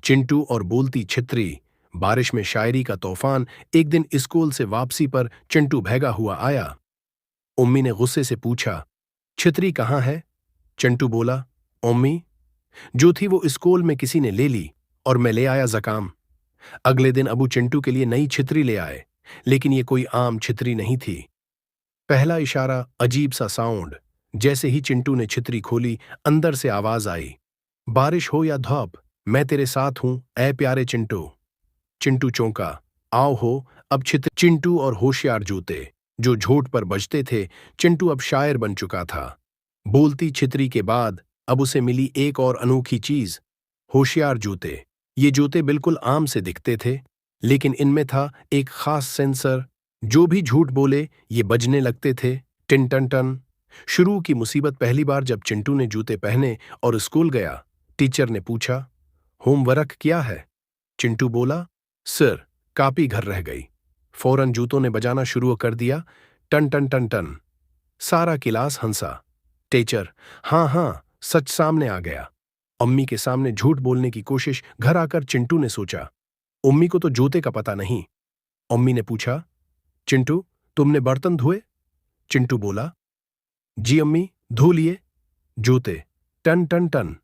चिंटू और बोलती छितरी, बारिश में शायरी का तूफान। एक दिन स्कूल से वापसी पर चिंटू भीगा हुआ आया। उम्मी ने गुस्से से पूछा, छितरी कहाँ है? चिंटू बोला, उम्मी, जो थी वो स्कूल में किसी ने ले ली और मैं ले आया ज़काम। अगले दिन अबू चिंटू के लिए नई छितरी ले आए, लेकिन ये कोई आम छितरी नहीं थी। पहला इशारा, अजीब सा साउंड। जैसे ही चिंटू ने छितरी खोली, अंदर से आवाज आई, बारिश हो या धूप, मैं तेरे साथ हूं ऐ प्यारे चिंटू। चिंटू चौंका, आओ हो अब छितरी। चिंटू और होशियार जूते, जो झोट पर बजते थे। चिंटू अब शायर बन चुका था। बोलती छितरी के बाद अब उसे मिली एक और अनोखी चीज, होशियार जूते। ये जूते बिल्कुल आम से दिखते थे, लेकिन इनमें था एक खास सेंसर। जो भी झूठ बोले ये बजने लगते थे, टिन टन टन। शुरू की मुसीबत, पहली बार जब चिंटू ने जूते पहने और स्कूल गया, टीचर ने पूछा, होमवर्क किया है? चिंटू बोला, सर, कॉपी घर रह गई। फौरन जूतों ने बजाना शुरू कर दिया, टन टन टन टन। सारा क्लास हंसा। टीचर, हाँ हाँ, सच सामने आ गया। अम्मी के सामने झूठ बोलने की कोशिश। घर आकर चिंटू ने सोचा, अम्मी को तो जूते का पता नहीं। अम्मी ने पूछा, चिंटू, तुमने बर्तन धोए? चिंटू बोला, जी अम्मी, धो लिए। जूते, टन टन टन।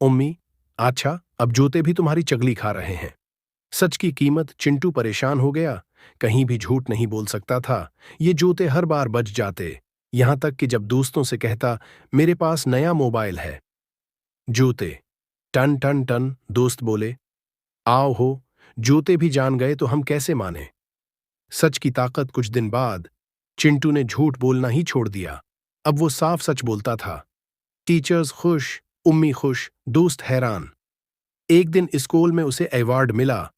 अम्मी, अच्छा, अब जूते भी तुम्हारी चगली खा रहे हैं। सच की कीमत। चिंटू परेशान हो गया, कहीं भी झूठ नहीं बोल सकता था। ये जूते हर बार बज जाते, यहां तक कि जब दोस्तों से कहता, मेरे पास नया मोबाइल है। जूते, टन टन टन। दोस्त बोले, आओ हो, जूते भी जान गए तो हम कैसे माने? सच की ताकत। कुछ दिन बाद चिंटू ने झूठ बोलना ही छोड़ दिया। अब वो साफ सच बोलता था। टीचर्स खुश, उम्मी खुश, दोस्त हैरान। एक दिन स्कूल में उसे अवार्ड मिला,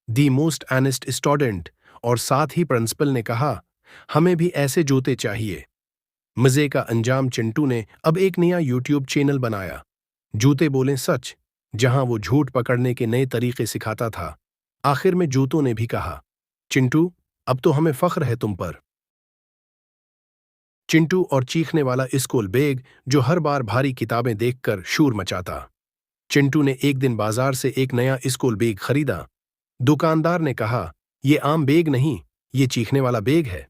दी मोस्ट ऑनेस्ट स्टूडेंट, और साथ ही प्रिंसिपल ने कहा, हमें भी ऐसे जूते चाहिए। मजे का अंजाम, चिंटू ने अब एक नया यूट्यूब चैनल बनाया, जूते बोलें सच, जहां वो झूठ पकड़ने के नए तरीके सिखाता था। आखिर में जूतों ने भी कहा, चिंटू, अब तो हमें फख्र है तुम पर। चिंटू और चीखने वाला स्कूल बैग, जो हर बार भारी किताबें देखकर शोर मचाता। चिंटू ने एक दिन बाजार से एक नया स्कूल बैग खरीदा। दुकानदार ने कहा, ये आम बैग नहीं, ये चीखने वाला बैग है।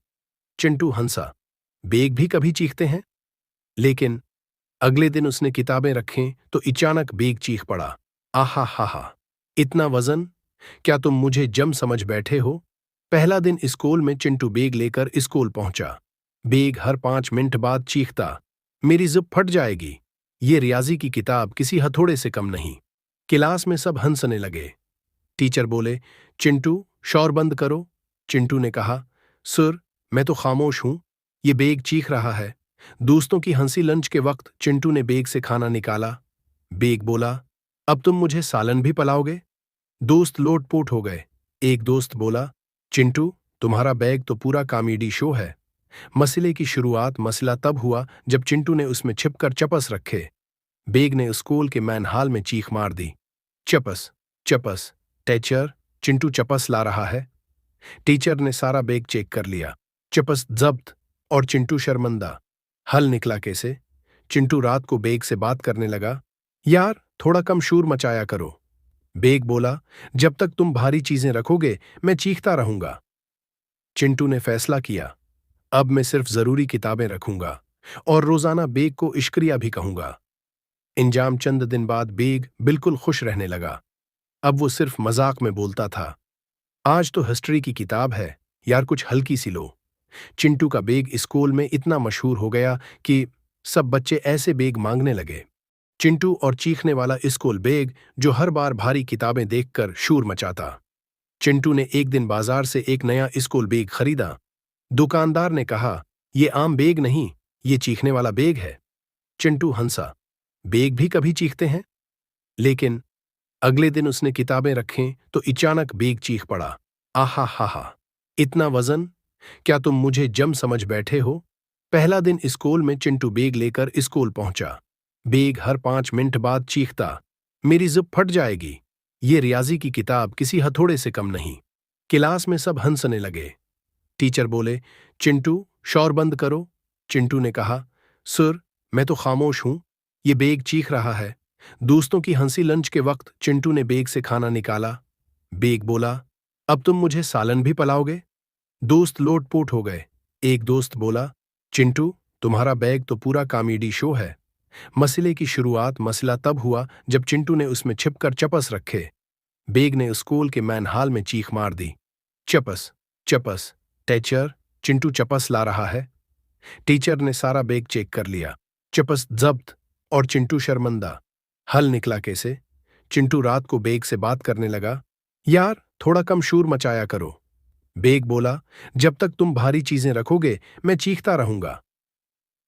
चिंटू हंसा, बैग भी कभी चीखते हैं? लेकिन अगले दिन उसने किताबें रखें तो अचानक बैग चीख पड़ा, आहा हा हा, इतना वजन, क्या तुम मुझे जम समझ बैठे हो? पहला दिन स्कूल में चिंटू बैग लेकर स्कूल पहुंचा। बैग हर 5 मिनट बाद चीखता, मेरी जिप फट जाएगी। ये रियाजी की किताब किसी हथौड़े से कम नहीं। क्लास में सब हंसने लगे। टीचर बोले, चिंटू, शोर बंद करो। चिंटू ने कहा, सर, मैं तो खामोश हूं, ये बैग चीख रहा है। दोस्तों की हंसी। लंच के वक्त चिंटू ने बैग से खाना निकाला। बैग बोला, अब तुम मुझे सालन भी पलाओगे? दोस्त लोटपोट हो गए। एक दोस्त बोला, चिंटू, तुम्हारा बैग तो पूरा कॉमेडी शो है। मसले की शुरुआत, मसला तब हुआ जब चिंटू ने उसमें छिपकर चपस रखे। बैग ने स्कूल के मैन हॉल में चीख मार दी, चपस, चपस। टीचर, चिंटू चपस ला रहा है। टीचर ने सारा बैग चेक कर लिया, चपस जब्त, और चिंटू शर्मिंदा। हल निकला कैसे? चिंटू रात को बैग से बात करने लगा, यार, थोड़ा कम शोर मचाया करो। बैग बोला, जब तक तुम भारी चीजें रखोगे मैं चीखता रहूंगा। चिंटू ने फैसला किया, अब मैं सिर्फ जरूरी किताबें रखूंगा और रोजाना बैग को इश्क्रिया भी कहूंगा। इंजाम, चंद दिन बाद बैग बिल्कुल खुश रहने लगा। अब वो सिर्फ मजाक में बोलता था, आज तो हिस्ट्री की किताब है, यार कुछ हल्की सी लो। चिंटू का बैग स्कूल में इतना मशहूर हो गया कि सब बच्चे ऐसे बैग मांगने लगे। चिंटू और चीखने वाला स्कूल बैग, जो हर बार भारी किताबें देखकर शोर मचाता। चिंटू ने एक दिन बाजार से एक नया स्कूल बैग खरीदा। दुकानदार ने कहा, ये आम बैग नहीं, ये चीखने वाला बैग है। चिंटू हंसा, बैग भी कभी चीखते हैं? लेकिन अगले दिन उसने किताबें रखें तो अचानक बैग चीख पड़ा, आहा हा हा, इतना वजन, क्या तुम मुझे जम समझ बैठे हो? पहला दिन स्कूल में चिंटू बैग लेकर स्कूल पहुंचा। बैग हर 5 मिनट बाद चीखता, मेरी जिप फट जाएगी। ये रियाजी की किताब किसी हथौड़े से कम नहीं। क्लास में सब हंसने लगे। टीचर बोले, चिंटू, शोर बंद करो। चिंटू ने कहा, सर, मैं तो खामोश हूं, ये बैग चीख रहा है। दोस्तों की हंसी। लंच के वक्त चिंटू ने बेग से खाना निकाला। बेग बोला, अब तुम मुझे सालन भी पलाओगे? दोस्त लोटपोट हो गए। एक दोस्त बोला, चिंटू, तुम्हारा बैग तो पूरा कॉमेडी शो है। मसले की शुरुआत मसला तब हुआ जब चिंटू ने उसमें छिपकर चपस रखे। बेग ने स्कूल के मैन हाल में चीख मार दी, चपस, चपस, टीचर, चिंटू चपस ला रहा है। टीचर ने सारा बेग चेक कर लिया, चपस जब्त और चिंटू शर्मिंदा। हल निकला कैसे? चिंटू रात को बेग से बात करने लगा, यार थोड़ा कम शोर मचाया करो। बेग बोला, जब तक तुम भारी चीजें रखोगे मैं चीखता रहूंगा।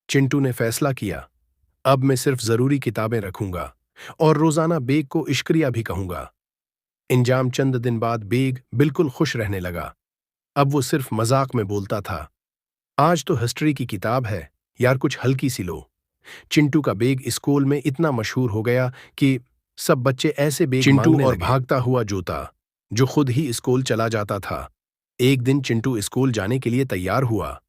चिंटू ने फैसला किया, अब मैं सिर्फ जरूरी किताबें रखूंगा और रोजाना बेग को इश्क्रिया भी कहूंगा। इंजाम चंद दिन बाद बेग बिल्कुल खुश रहने लगा। अब वो सिर्फ मजाक में बोलता था, आज तो हिस्ट्री की किताब है, यार कुछ हल्की सी लो। चिंटू का बेग स्कूल में इतना मशहूर हो गया कि सब बच्चे ऐसे बेग चिंटू और भागता हुआ जूता, जो खुद ही स्कूल चला जाता था। एक दिन चिंटू स्कूल जाने के लिए तैयार हुआ।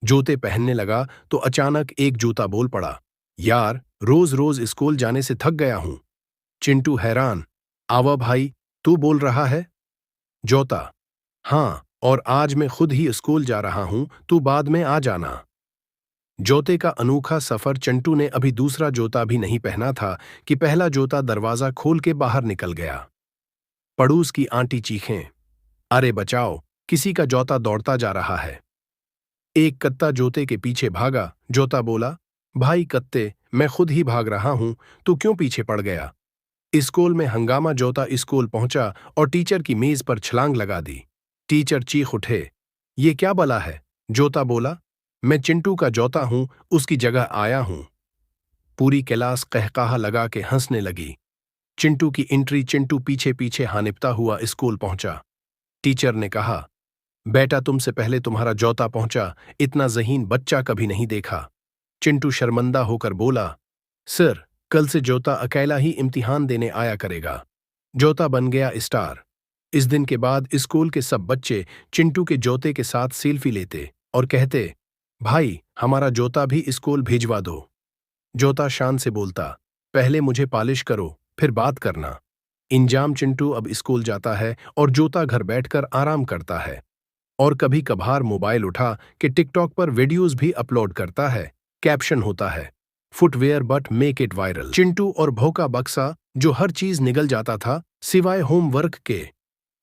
जूते पहनने लगा तो अचानक एक जूता बोल पड़ा, यार रोज रोज स्कूल जाने से थक गया हूं। चिंटू हैरान, आवा भाई, तू बोल रहा है? जूता, हाँ, और आज मैं खुद ही स्कूल जा रहा हूं, तू बाद में आ जाना। जूते का अनोखा सफर। चिंटू ने अभी दूसरा जूता भी नहीं पहना था कि पहला जूता दरवाजा खोल के बाहर निकल गया। पड़ोस की आंटी चीखें, अरे बचाओ, किसी का जूता दौड़ता जा रहा है। एक कत्ता जूते के पीछे भागा। जूता बोला, भाई कत्ते, मैं खुद ही भाग रहा हूं, तू क्यों पीछे पड़ गया? स्कूल में हंगामा। जूता स्कूल पहुंचा और टीचर की मेज पर छलांग लगा दी। टीचर चीख उठे, ये क्या बला है? जूता बोला, मैं चिंटू का जूता हूं, उसकी जगह आया हूं। पूरी क्लास कहकाहा लगा के हंसने लगी। चिंटू की एंट्री। चिंटू पीछे पीछे हानिपता हुआ स्कूल पहुंचा। टीचर ने कहा, बेटा तुमसे पहले तुम्हारा जूता पहुंचा, इतना ज़हीन बच्चा कभी नहीं देखा। चिंटू शर्मिंदा होकर बोला, सर, कल से जूता अकेला ही इम्तिहान देने आया करेगा। जूता बन गया स्टार। इस दिन के बाद स्कूल के सब बच्चे चिंटू के जूते के साथ सेल्फी लेते और कहते, भाई हमारा जूता भी स्कूल भिजवा दो। जूता शान से बोलता, पहले मुझे पॉलिश करो, फिर बात करना। इंजाम, चिंटू अब स्कूल जाता है और जूता घर बैठकर आराम करता है और कभी कभार मोबाइल उठा के टिकटॉक पर वीडियोस भी अपलोड करता है। कैप्शन होता है, footwear but make it viral. Chintu और भोका बक्सा, जो हर चीज निगल जाता था सिवाय होमवर्क के।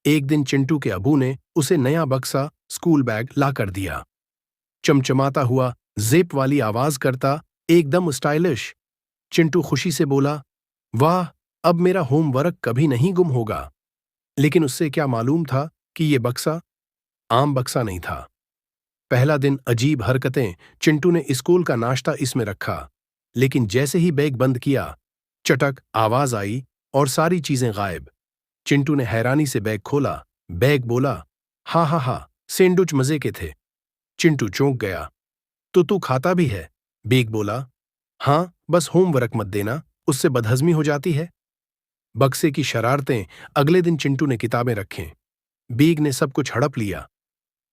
एक दिन चिंटू के अबू ने उसे नया बक्सा, स्कूल बैग ला कर दिया। चमचमाता हुआ, जिप वाली आवाज करता, एकदम स्टाइलिश। चिंटू खुशी से बोला, वाह, अब मेरा होमवर्क कभी नहीं गुम होगा। लेकिन उससे क्या मालूम था कि ये बक्सा आम बक्सा नहीं था। पहला दिन अजीब हरकतें। चिंटू ने स्कूल का नाश्ता इसमें रखा, लेकिन जैसे ही बैग बंद किया, चटक आवाज आई और सारी चीजें गायब। चिंटू ने हैरानी से बैग खोला। बैग बोला, हा हा हा, सैंडविच मजे के थे। चिंटू चौंक गया, तो तू खाता भी है? बैग बोला, हाँ, बस होमवर्क मत देना, उससे बदहजमी हो जाती है। बक्से की शरारतें। अगले दिन चिंटू ने किताबें रखें। बैग ने सब कुछ हड़प लिया।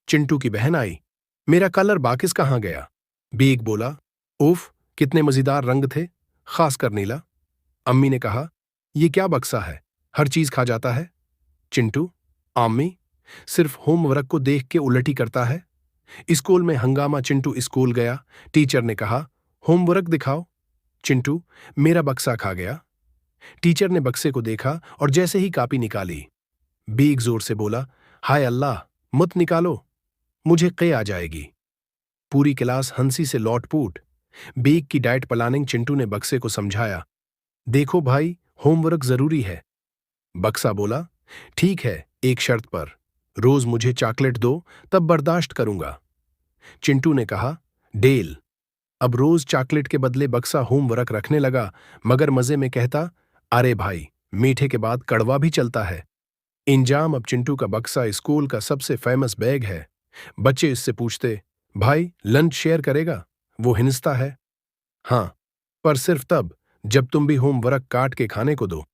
चिंटू की बहन आई, मेरा कलर बाकिस कहाँ गया? बैग बोला, उफ, कितने मजेदार रंग थे, खासकर नीला। अम्मी ने कहा, ये क्या बक्सा है, हर चीज खा जाता है। चिंटू, अम्मी, सिर्फ होमवर्क को देख के उलटी करता है। स्कूल में हंगामा। चिंटू स्कूल गया। टीचर ने कहा, होमवर्क दिखाओ। चिंटू, मेरा बक्सा खा गया। टीचर ने बक्से को देखा और जैसे ही कॉपी निकाली, बैग जोर से बोला, हाय अल्लाह, मत निकालो, मुझे क़े आ जाएगी। पूरी क्लास हंसी से लौटपूट। बैग की डाइट प्लानिंग। चिंटू ने बक्से को समझाया, देखो भाई, होमवर्क जरूरी है। बक्सा बोला, ठीक है, एक शर्त पर, रोज मुझे चॉकलेट दो, तब बर्दाश्त करूंगा। चिंटू ने कहा, डेल। अब रोज चॉकलेट के बदले बक्सा होमवर्क रखने लगा, मगर मजे में कहता, अरे भाई, मीठे के बाद कड़वा भी चलता है। इंजाम, अब चिंटू का बक्सा स्कूल का सबसे फेमस बैग है। बच्चे इससे पूछते, भाई लंच शेयर करेगा? वो हिंसता है, हाँ, पर सिर्फ तब जब तुम भी होमवर्क काट के खाने को दो।